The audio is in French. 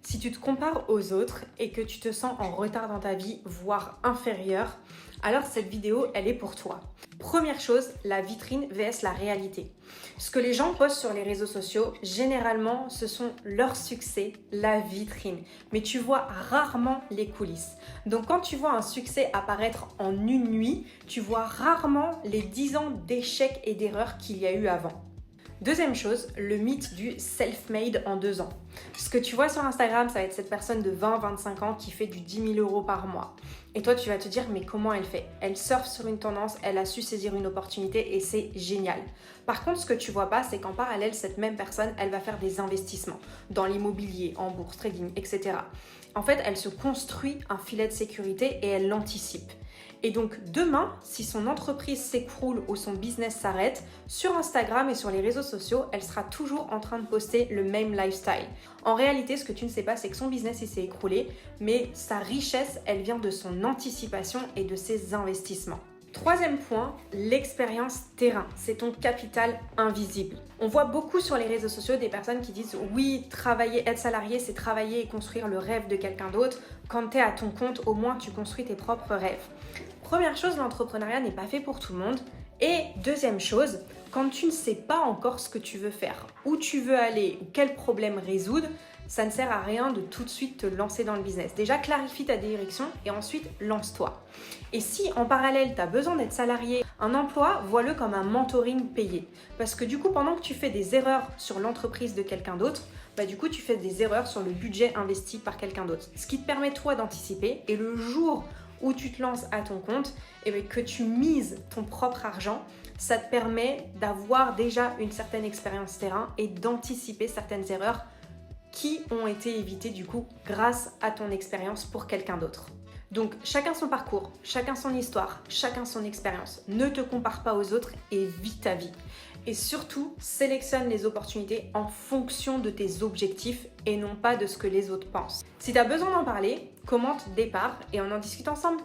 Si tu te compares aux autres et que tu te sens en retard dans ta vie, voire inférieur, alors cette vidéo, elle est pour toi. Première chose, la vitrine vs la réalité. Ce que les gens postent sur les réseaux sociaux, généralement, ce sont leurs succès, la vitrine. Mais tu vois rarement les coulisses. Donc quand tu vois un succès apparaître en une nuit, tu vois rarement les 10 ans d'échecs et d'erreurs qu'il y a eu avant. Deuxième chose, le mythe du self-made en 2 ans. Ce que tu vois sur Instagram, ça va être cette personne de 20-25 ans qui fait du 10 000 € par mois. Et toi, tu vas te dire, mais comment elle fait? Elle surfe sur une tendance, elle a su saisir une opportunité et c'est génial. Par contre, ce que tu vois pas, c'est qu'en parallèle, cette même personne, elle va faire des investissements dans l'immobilier, en bourse, trading, etc. En fait, elle se construit un filet de sécurité et elle l'anticipe. Et donc demain, si son entreprise s'écroule ou son business s'arrête, sur Instagram et sur les réseaux sociaux, elle sera toujours en train de poster le même lifestyle. En réalité, ce que tu ne sais pas, c'est que son business il s'est écroulé, mais sa richesse, elle vient de son anticipation et de ses investissements. Troisième point, l'expérience terrain. C'est ton capital invisible. On voit beaucoup sur les réseaux sociaux des personnes qui disent oui, travailler, être salarié, c'est travailler et construire le rêve de quelqu'un d'autre. Quand tu es à ton compte, au moins tu construis tes propres rêves. Première chose, l'entrepreneuriat n'est pas fait pour tout le monde. Et deuxième chose, quand tu ne sais pas encore ce que tu veux faire, où tu veux aller ou quel problème résoudre, ça ne sert à rien de tout de suite te lancer dans le business. Déjà, clarifie ta direction et ensuite, lance-toi. Et si en parallèle, tu as besoin d'être salarié, un emploi, vois-le comme un mentoring payé. Parce que du coup, pendant que tu fais des erreurs sur l'entreprise de quelqu'un d'autre, du coup, tu fais des erreurs sur le budget investi par quelqu'un d'autre. Ce qui te permet, toi, d'anticiper. Et le jour où tu te lances à ton compte, et que tu mises ton propre argent, ça te permet d'avoir déjà une certaine expérience terrain et d'anticiper certaines erreurs qui ont été évitées du coup grâce à ton expérience pour quelqu'un d'autre. Donc chacun son parcours, chacun son histoire, chacun son expérience. Ne te compare pas aux autres et vis ta vie. Et surtout, sélectionne les opportunités en fonction de tes objectifs et non pas de ce que les autres pensent. Si tu as besoin d'en parler, commente départ et on en discute ensemble.